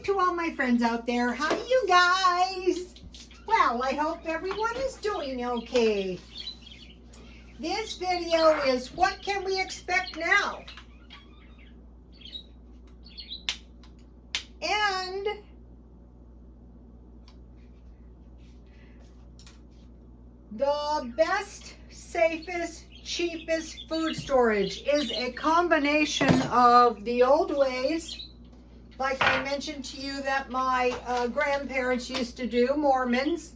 to all my friends out there. How are you guys? Well, I hope everyone is doing okay. This video is what can we expect now? And the best, safest, cheapest food storage is a combination of the old ways, like I mentioned to you that my grandparents used to do, Mormons,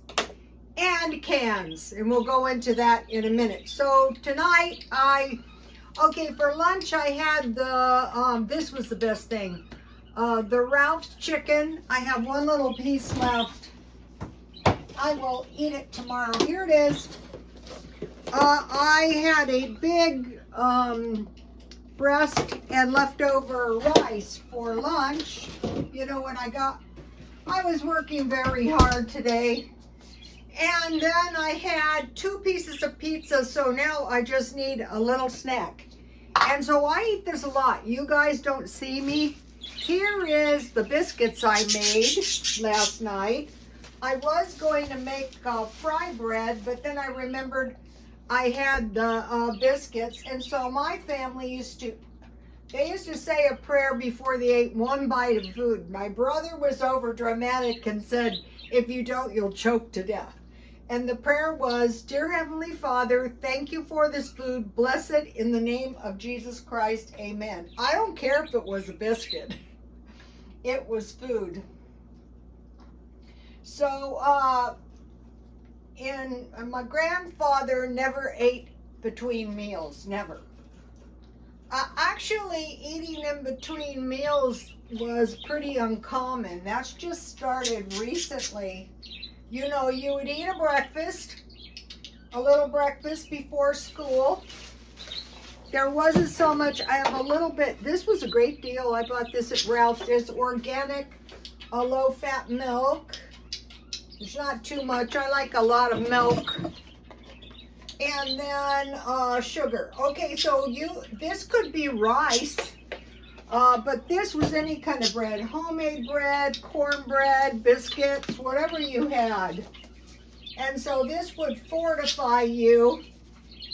and cans, and we'll go into that in a minute. So tonight for lunch I had the, this was the best thing, the Ralph's chicken. I have one little piece left. I will eat it tomorrow. Here it is. I had a big breast and leftover rice for lunch. You know, when I was working very hard today. And then I had 2 pieces of pizza, so now I just need a little snack. And so I eat this a lot. You guys don't see me. Here is the biscuits I made last night. I was going to make fry bread, but then I remembered I had the biscuits, and so my family used to say a prayer before they ate one bite of food. My brother was over dramatic and said, if you don't, you'll choke to death. And the prayer was, Dear Heavenly Father, thank you for this food. Bless it in the name of Jesus Christ. Amen. I don't care if it was a biscuit. It was food. So, my grandfather never ate between meals, never. Actually, eating in between meals was pretty uncommon. That's just started recently. You know, you would eat a little breakfast before school. There wasn't so much. I have a little bit. This was a great deal. I bought this at Ralph's. It's organic, low-fat milk. There's not too much. I like a lot of milk. And then sugar. Okay, so this could be rice, but this was any kind of bread. Homemade bread, cornbread, biscuits, whatever you had. And so this would fortify you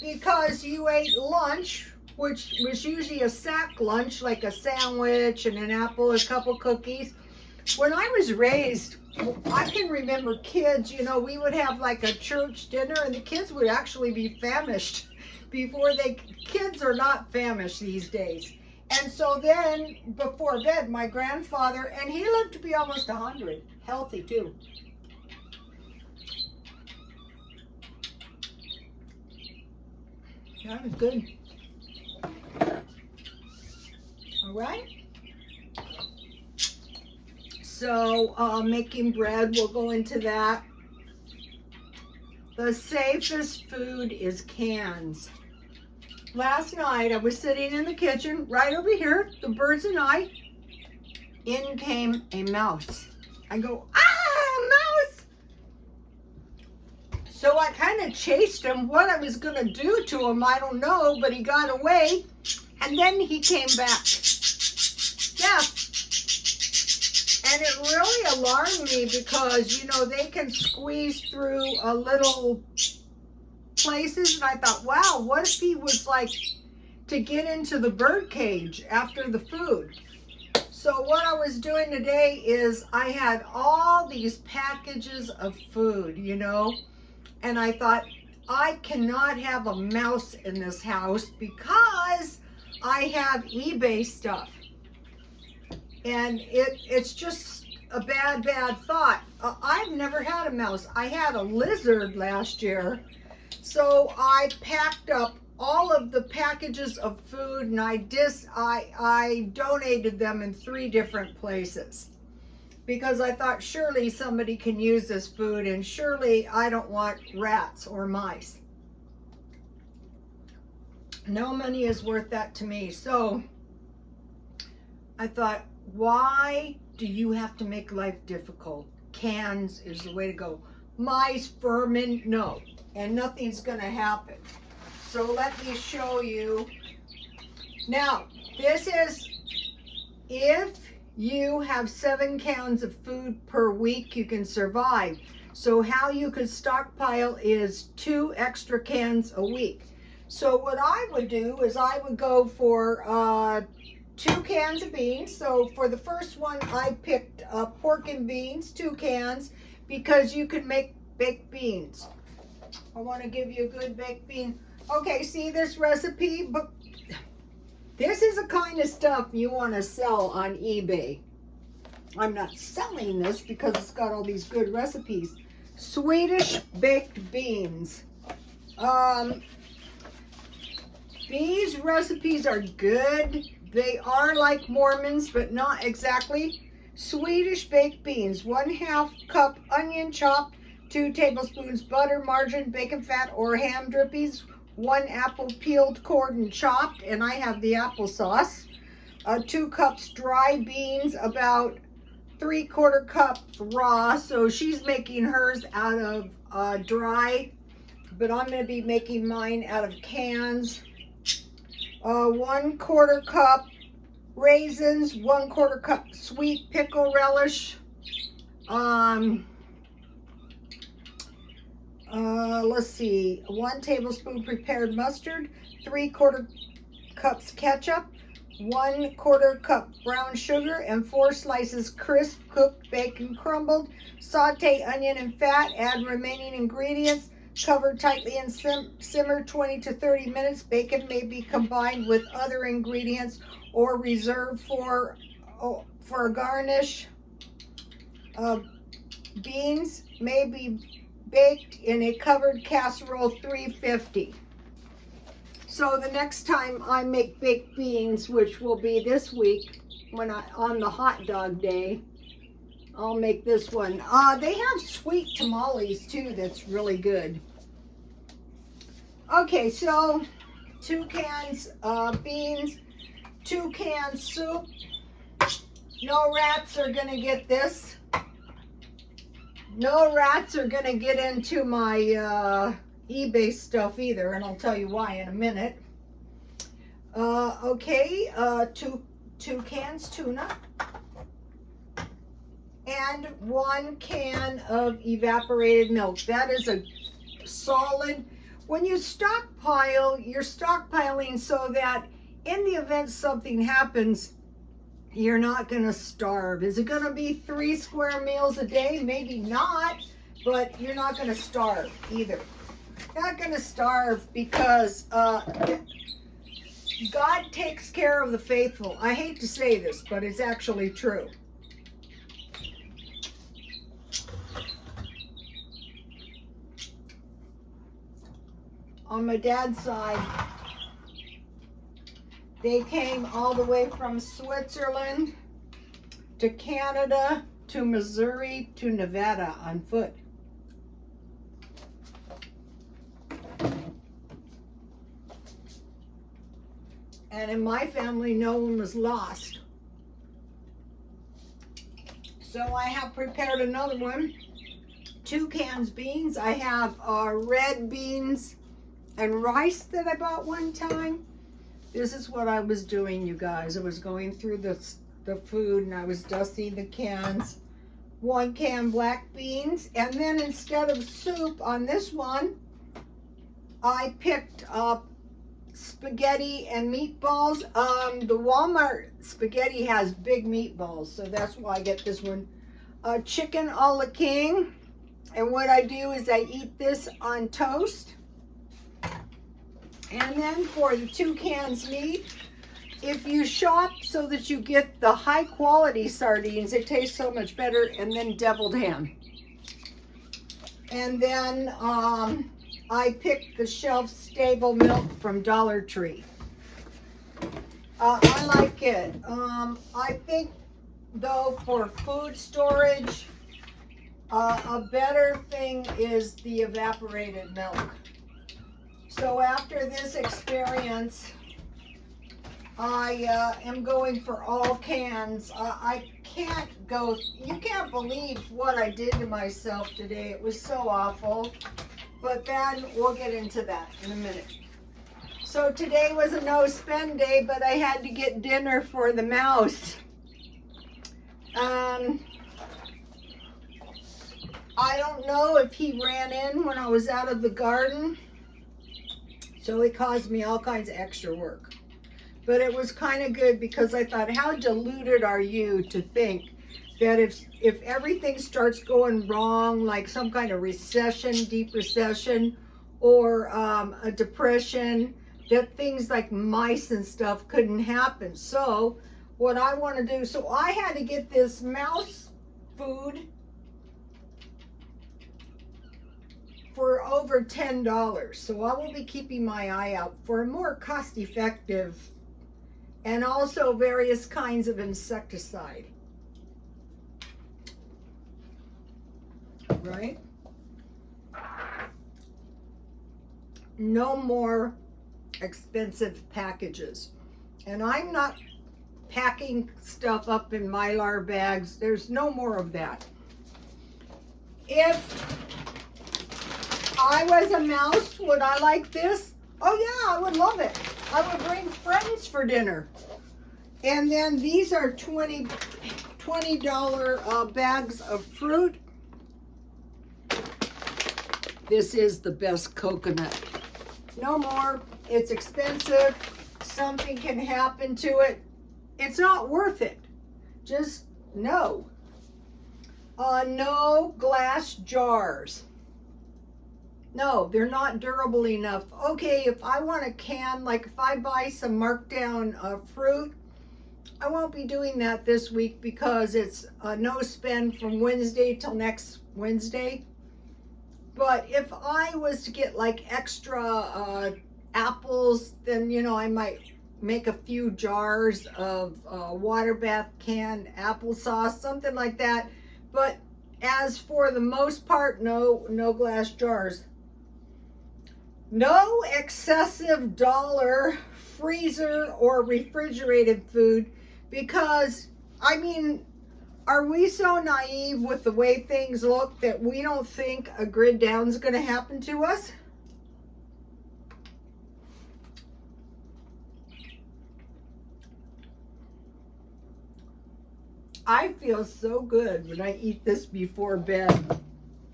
because you ate lunch, which was usually a sack lunch, like a sandwich and an apple, a couple cookies. When I was raised, I can remember kids, you know, we would have like a church dinner and the kids would actually be famished kids are not famished these days. And so then before bed, my grandfather, and he lived to be almost 100, healthy too. That was good. All right. So making bread, we'll go into that. The safest food is cans. Last night I was sitting in the kitchen right over here, the birds and I. In came a mouse. I go, mouse! So I kind of chased him. What I was going to do to him, I don't know, but he got away. And then he came back. Yeah. And it really alarmed me because, you know, they can squeeze through a little places. And I thought, wow, what if he was like to get into the bird cage after the food? So what I was doing today is I had all these packages of food, you know, and I thought, I cannot have a mouse in this house because I have eBay stuff. And it's just a bad thought. I've never had a mouse. I had a lizard last year. So I packed up all of the packages of food and I donated them in 3 different places. Because I thought surely somebody can use this food and surely I don't want rats or mice. No money is worth that to me. So I thought, why do you have to make life difficult? Cans is the way to go. Mice, vermin, no. And nothing's going to happen. So let me show you. Now, this is if you have 7 cans of food per week you can survive. So how you could stockpile is 2 extra cans a week. So what I would do is I would go for 2 cans of beans. So for the first one, I picked pork and beans, 2 cans, because you can make baked beans. I want to give you a good baked bean. Okay, see this recipe? But this is the kind of stuff you want to sell on eBay. I'm not selling this because it's got all these good recipes. Swedish baked beans. These recipes are good. They are like Mormons, but not exactly. Swedish baked beans, 1/2 cup onion chopped, 2 tablespoons butter, margarine, bacon fat, or ham drippings, 1 apple peeled, cored, and chopped, and I have the applesauce. 2 cups dry beans, about 3/4 cup raw. So she's making hers out of dry, but I'm going to be making mine out of cans. 1/4 cup raisins, 1/4 cup sweet pickle relish. Let's see, 1 tablespoon prepared mustard, 3/4 cups ketchup, 1/4 cup brown sugar, and 4 slices crisp cooked bacon crumbled. Saute onion and fat, add remaining ingredients, cover tightly and simmer 20 to 30 minutes. Bacon may be combined with other ingredients or reserved for a garnish. Beans may be baked in a covered casserole, 350. So the next time I make baked beans, which will be this week on the hot dog day, I'll make this one. They have sweet tamales too, that's really good. Okay, so 2 cans beans, 2 cans soup. No rats are gonna get this. No rats are gonna get into my eBay stuff either, and I'll tell you why in a minute. Okay, 2 cans tuna, and 1 can of evaporated milk. That is a solid. When you stockpile, you're stockpiling so that in the event something happens, you're not going to starve. Is it going to be 3 square meals a day? Maybe not, but you're not going to starve either. Not going to starve because God takes care of the faithful. I hate to say this, but it's actually true. On my dad's side, they came all the way from Switzerland to Canada to Missouri to Nevada on foot. And in my family, no one was lost. So I have prepared another one. 2 cans beans. I have red beans and rice that I bought one time. This is what I was doing, you guys. I was going through the food and I was dusting the cans. 1 can black beans, and then instead of soup on this one, I picked up spaghetti and meatballs. The Walmart spaghetti has big meatballs, so that's why I get this one. Chicken a la king, and what I do is I eat this on toast. And then for the 2 cans meat, if you shop so that you get the high quality sardines, it tastes so much better, and then deviled ham. And then I picked the shelf-stable milk from Dollar Tree. I like it. I think, though, for food storage, a better thing is the evaporated milk. So after this experience, I am going for all cans. I can't go, you can't believe what I did to myself today. It was so awful. But then we'll get into that in a minute. So today was a no spend day, but I had to get dinner for the mouse. I don't know if he ran in when I was out of the garden, so it caused me all kinds of extra work. But it was kind of good because I thought, how deluded are you to think that if everything starts going wrong, like some kind of recession, deep recession, or a depression, that things like mice and stuff couldn't happen. So what I want to do, so I had to get this mouse food for over $10. So I will be keeping my eye out for a more cost-effective and also various kinds of insecticide. Right? No more expensive packages. And I'm not packing stuff up in Mylar bags. There's no more of that. If I was a mouse, would I like this? Oh yeah, I would love it. I would bring friends for dinner. And then these are $20 bags of fruit. This is the best coconut. No more. It's expensive. Something can happen to it. It's not worth it. Just no. No glass jars. No, they're not durable enough. Okay, if I want a can, like if I buy some markdown fruit, I won't be doing that this week because it's no spend from Wednesday till next Wednesday. But if I was to get like extra apples, then, you know, I might make a few jars of water bath canned applesauce, something like that. But as for the most part, no glass jars. No excessive dollar freezer or refrigerated food, because, I mean, are we so naive with the way things look that we don't think a grid down is going to happen to us? I feel so good when I eat this before bed.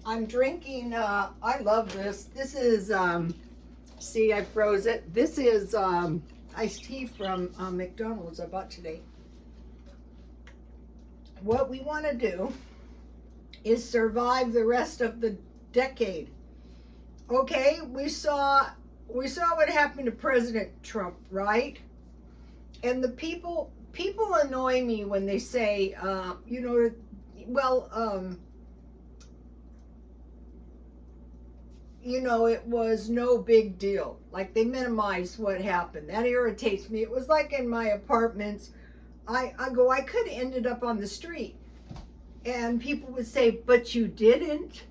I'm drinking, I love this. This is, see, I froze it. This is iced tea from McDonald's I bought today. What we want to do is survive the rest of the decade. Okay, we saw what happened to President Trump, right? And the people annoy me when they say, you know, well, you know, it was no big deal. Like, they minimize what happened. That irritates me. It was like in my apartments. I could have ended up on the street. And people would say, but you didn't.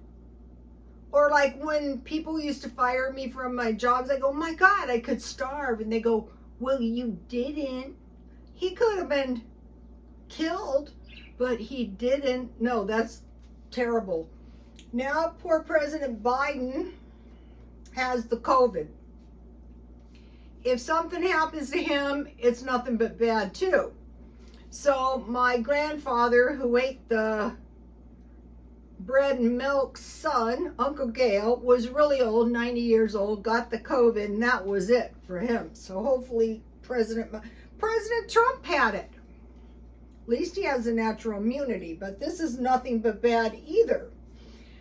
Or like when people used to fire me from my jobs, I go, my God, I could starve. And they go, well, you didn't. He could have been killed, but he didn't. No, that's terrible. Now, poor President Biden has the COVID. If something happens to him, it's nothing but bad too. So my grandfather, who ate the bread and milk son, Uncle Gail, was really old, 90 years old, got the COVID, and that was it for him. So hopefully President Trump had it. At least he has a natural immunity, but this is nothing but bad either.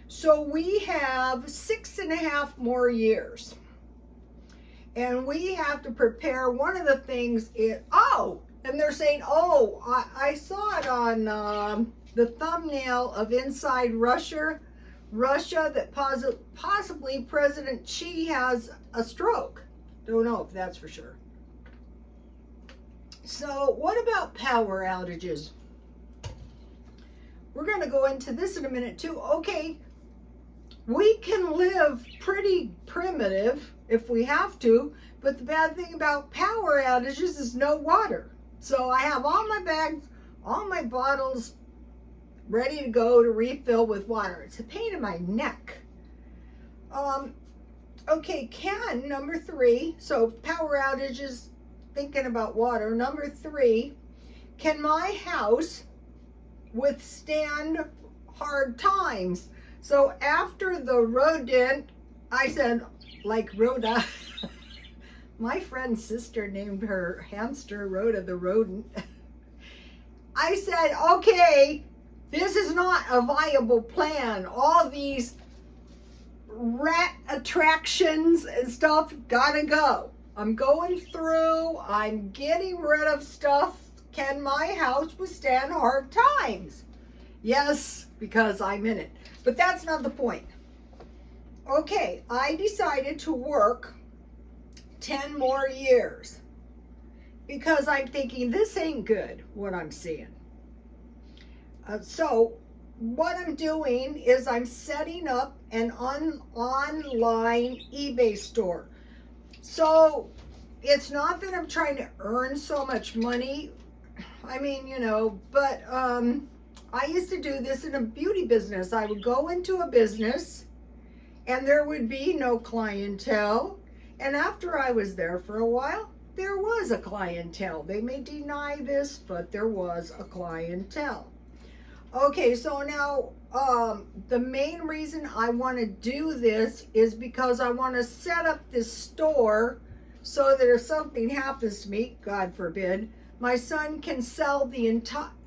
So we have 6.5 more years. And we have to prepare. One of the things is, and they're saying, I saw it on the thumbnail of Inside Russia, that possibly President Xi has a stroke. Don't know if that's for sure. So what about power outages? We're going to go into this in a minute too. Okay, we can live pretty primitive if we have to, but the bad thing about power outages is no water. So I have all my bags, all my bottles ready to go to refill with water. It's a pain in my neck. Okay, number 3, so power outages, thinking about water. Number 3, can my house withstand hard times. So after the rodent, I said, like Rhoda, my friend's sister named her hamster Rhoda the rodent. I said, okay, this is not a viable plan. All these rat attractions and stuff gotta go. I'm going through, I'm getting rid of stuff. Can my house withstand hard times? Yes, because I'm in it. But that's not the point. Okay, I decided to work 10 more years because I'm thinking this ain't good, what I'm seeing. So what I'm doing is I'm setting up an online eBay store. So it's not that I'm trying to earn so much money. I mean, you know, but I used to do this in a beauty business. I would go into a business and there would be no clientele. And after I was there for a while, there was a clientele. They may deny this, but there was a clientele. Okay, so now the main reason I want to do this is because I want to set up this store so that if something happens to me, God forbid, my son can sell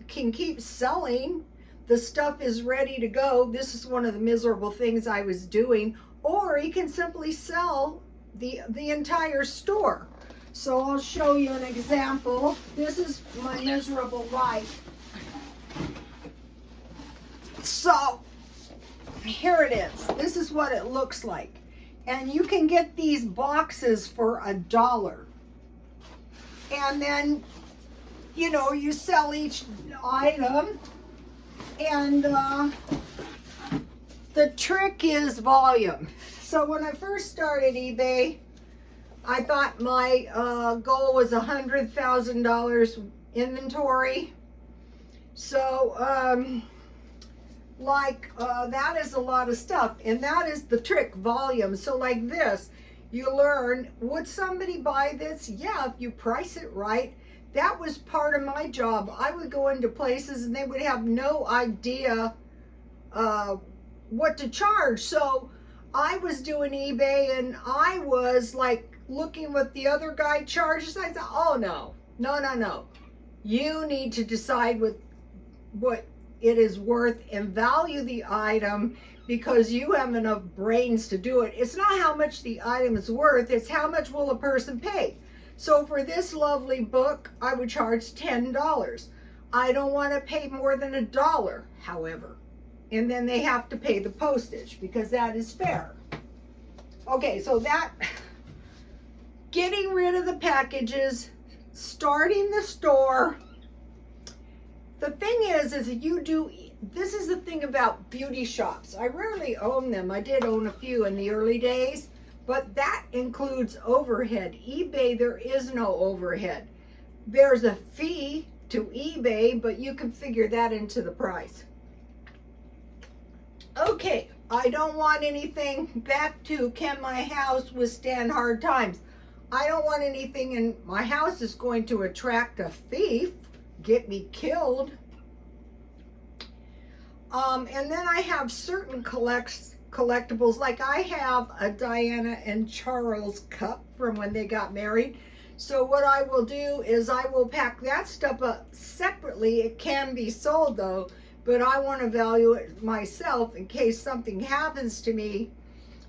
can keep selling. The stuff is ready to go. This is one of the miserable things I was doing. Or he can simply sell the entire store. So I'll show you an example. This is my miserable life. So here it is. This is what it looks like. And you can get these boxes for $1. And then, you know, you sell each item. And the trick is volume. So when I first started eBay, I thought my goal was $100,000 inventory. So that is a lot of stuff, and that is the trick, volume. So like this, you learn, would somebody buy this? Yeah, if you price it right. That was part of my job. I would go into places and they would have no idea what to charge. So I was doing eBay and I was like looking what the other guy charges. I thought, oh no. You need to decide what it is worth and value the item because you have enough brains to do it. It's not how much the item is worth, it's how much will a person pay. So for this lovely book, I would charge $10. I don't want to pay more than $1, however. And then they have to pay the postage because that is fair. Okay, so that, getting rid of the packages, starting the store. The thing is you do, this is the thing about beauty shops. I rarely own them. I did own a few in the early days, but that includes overhead. eBay, there is no overhead. There's a fee to eBay, but you can figure that into the price. Okay, I don't want anything back to, can my house withstand hard times? I don't want anything in my house that's going to attract a thief, get me killed. And then I have certain collectibles, like I have a Diana and Charles cup from when they got married. So what I will do is I will pack that stuff up separately. It can be sold though, but I want to value it myself in case something happens to me.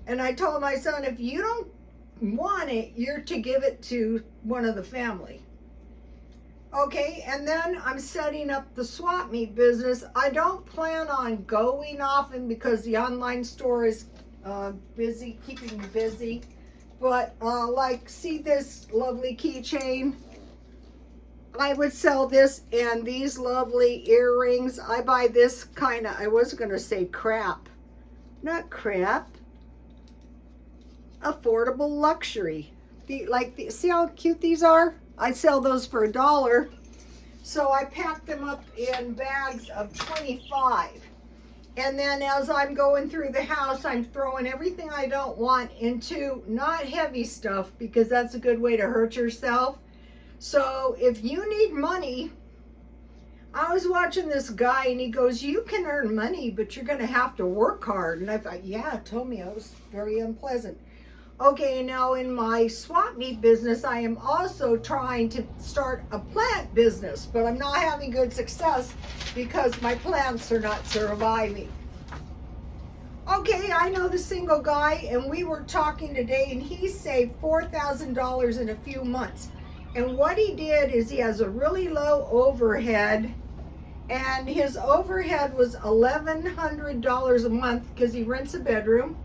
And I told my son, if you don't want it, you're to give it to one of the family. Okay, and then I'm setting up the swap meet business. I don't plan on going often because the online store is busy, keeping me busy. But like, see this lovely keychain? I would sell this, and these lovely earrings. I buy this kind of, I was going to say crap. Not crap. Affordable luxury. See how cute these are? I sell those for $1. So I pack them up in bags of 25. And then as I'm going through the house, I'm throwing everything I don't want into not heavy stuff because that's a good way to hurt yourself. So if you need money, I was watching this guy and he goes, you can earn money, but you're going to have to work hard. And I thought, yeah, it told me it was very unpleasant. Okay, now in my swap meet business, I am also trying to start a plant business, but I'm not having good success because my plants are not surviving. Okay, I know the single guy, and we were talking today, and he saved $4,000 in a few months. And what he did is he has a really low overhead, and his overhead was $1,100 a month because he rents a bedroom.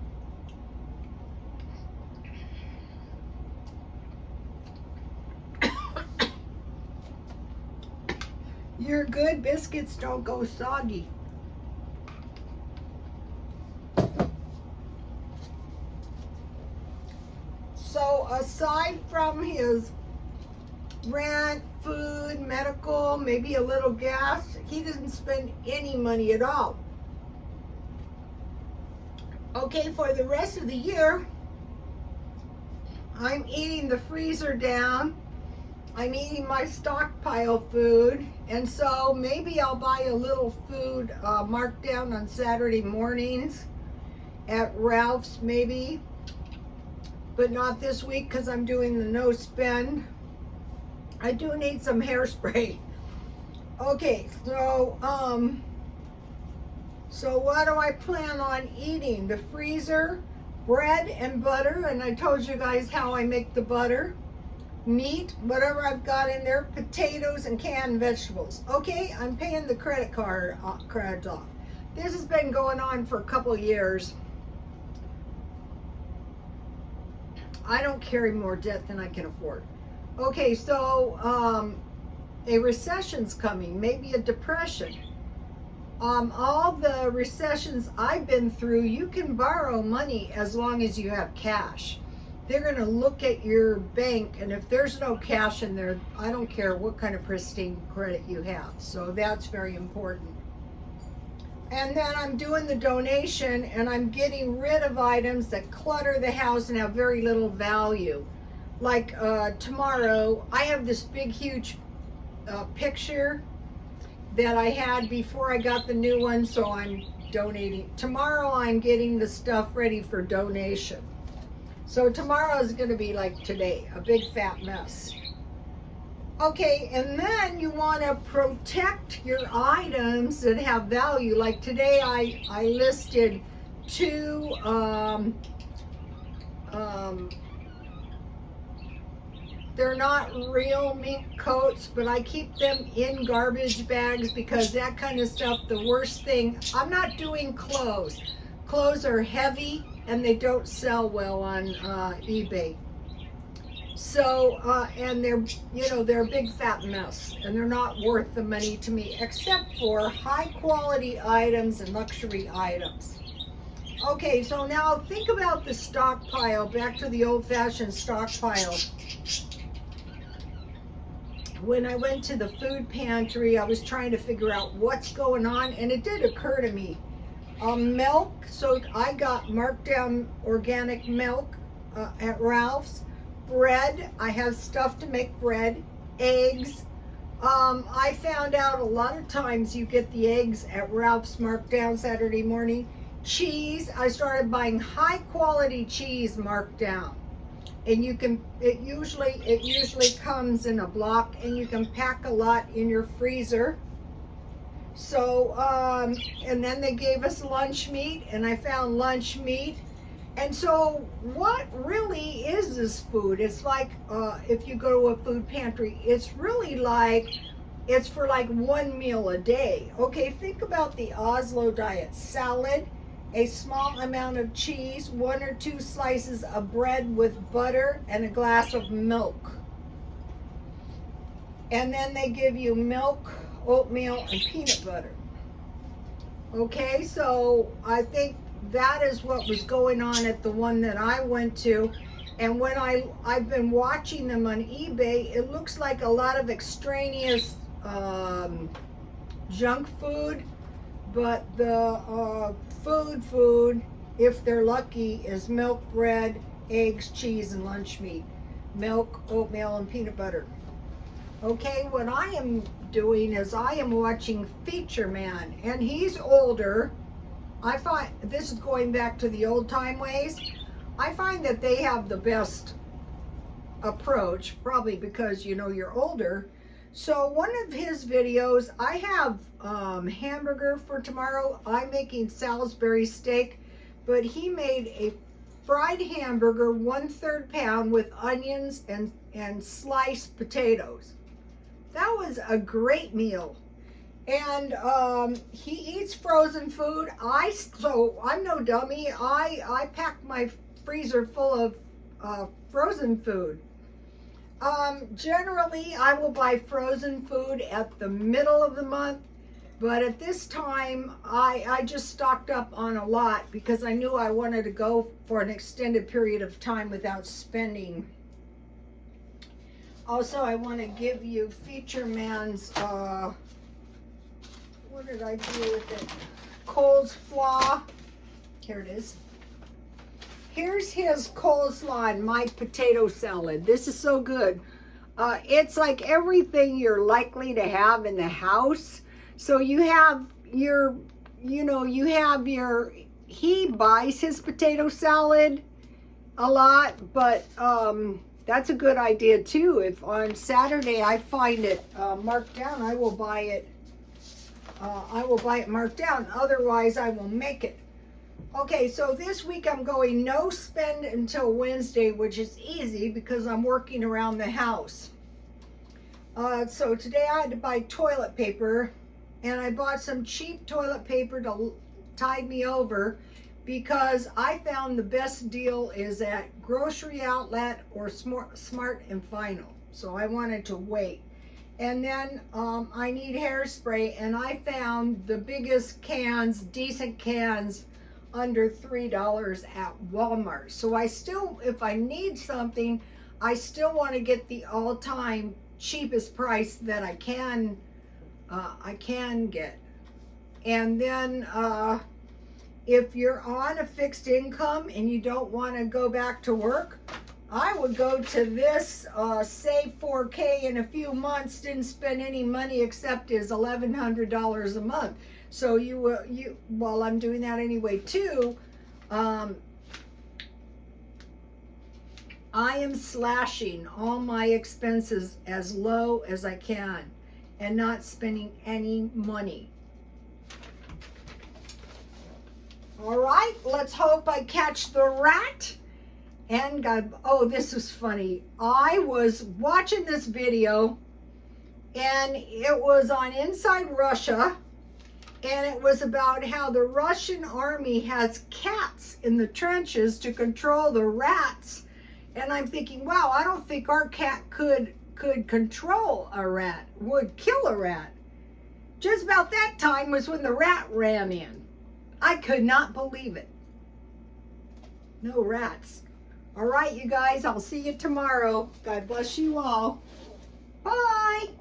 You're good, biscuits don't go soggy. So aside from his rent, food, medical, maybe a little gas, he doesn't spend any money at all. Okay, for the rest of the year, I'm eating the freezer down. I'm eating my stockpile food, and so maybe I'll buy a little food marked down on Saturday mornings at Ralph's maybe, but not this week because I'm doing the no spend. I do need some hairspray. Okay, so what do I plan on eating? The freezer, bread and butter, and I told you guys how I make the butter. Meat, whatever I've got in there, potatoes and canned vegetables. Okay, I'm paying the credit card cards off. This has been going on for a couple of years. I don't carry more debt than I can afford. Okay, so a recession's coming, maybe a depression. All the recessions I've been through, you can borrow money as long as you have cash. They're going to look at your bank, and if there's no cash in there, I don't care what kind of pristine credit you have. So that's very important. And then I'm doing the donation, and I'm getting rid of items that clutter the house and have very little value. Like tomorrow, I have this big, huge picture that I had before I got the new one, so I'm donating. Tomorrow, I'm getting the stuff ready for donation. So tomorrow is going to be like today, a big fat mess. Okay, and then you want to protect your items that have value. Like today I listed two they're not real mink coats, but I keep them in garbage bags because that kind of stuff, the worst thing, I'm not doing clothes. Clothes are heavy and they don't sell well on eBay. So, and they're a big fat mess, and they're not worth the money to me, except for high quality items and luxury items. Okay, so now think about the stockpile, back to the old-fashioned stockpile. When I went to the food pantry, I was trying to figure out what's going on, and it did occur to me. Milk, so I got marked down organic milk at Ralph's. Bread, I have stuff to make bread. Eggs, I found out a lot of times you get the eggs at Ralph's marked down Saturday morning. Cheese, I started buying high quality cheese marked down. And it usually comes in a block, and you can pack a lot in your freezer. So, and then they gave us lunch meat, and I found lunch meat. And so what really is this food? It's like, if you go to a food pantry, it's really like, it's for like one meal a day. Okay, think about the Oslo diet. Salad, a small amount of cheese, 1 or 2 slices of bread with butter, and a glass of milk. And then they give you milk, oatmeal, and peanut butter. Okay, so I think that is what was going on at the one that I went to. And when I've been watching them on eBay, it looks like a lot of extraneous junk food, but the food, if they're lucky, is milk, bread, eggs, cheese, and lunch meat. Milk, oatmeal, and peanut butter. Okay, what I am doing is I am watching Feature Man, and he's older. I find, this is going back to the old time ways, I find that they have the best approach, probably because, you know, you're older. So one of his videos, I have hamburger for tomorrow. I'm making Salisbury steak, but he made a fried hamburger, 1/3 pound, with onions and sliced potatoes. That was a great meal. And he eats frozen food. So I'm no dummy. I packed my freezer full of frozen food. Generally, I will buy frozen food at the middle of the month, but at this time, I just stocked up on a lot because I knew I wanted to go for an extended period of time without spending. Also, I want to give you Feature Man's, what did I do with it? Coleslaw. Here it is. Here's his coleslaw and my potato salad. This is so good. It's like everything you're likely to have in the house. So you have your, he buys his potato salad a lot, but that's a good idea too. If on Saturday I find it marked down, I will buy it. I will buy it marked down. Otherwise, I will make it. Okay, so this week I'm going no spend until Wednesday, which is easy because I'm working around the house. So today I had to buy toilet paper, and I bought some cheap toilet paper to tide me over because I found the best deal is at Grocery Outlet or Smart and Final. So I wanted to wait. And then I need hairspray, and I found the biggest cans, decent cans, under $3 at Walmart. So I still, if I need something, I still want to get the all-time cheapest price that I can get. And then if you're on a fixed income and you don't want to go back to work, I would go to this Save 4K in a few months, didn't spend any money except his $1,100 a month. So well, I'm doing that anyway too. I am slashing all my expenses as low as I can and not spending any money. All right, let's hope I catch the rat. And God, oh, this was funny. I was watching this video, and it was on Inside Russia, and it was about how the Russian army has cats in the trenches to control the rats. And I'm thinking, wow, I don't think our cat could control a rat, would kill a rat. Just about that time was when the rat ran in. I could not believe it. No rats. All right, you guys, I'll see you tomorrow. God bless you all. Bye.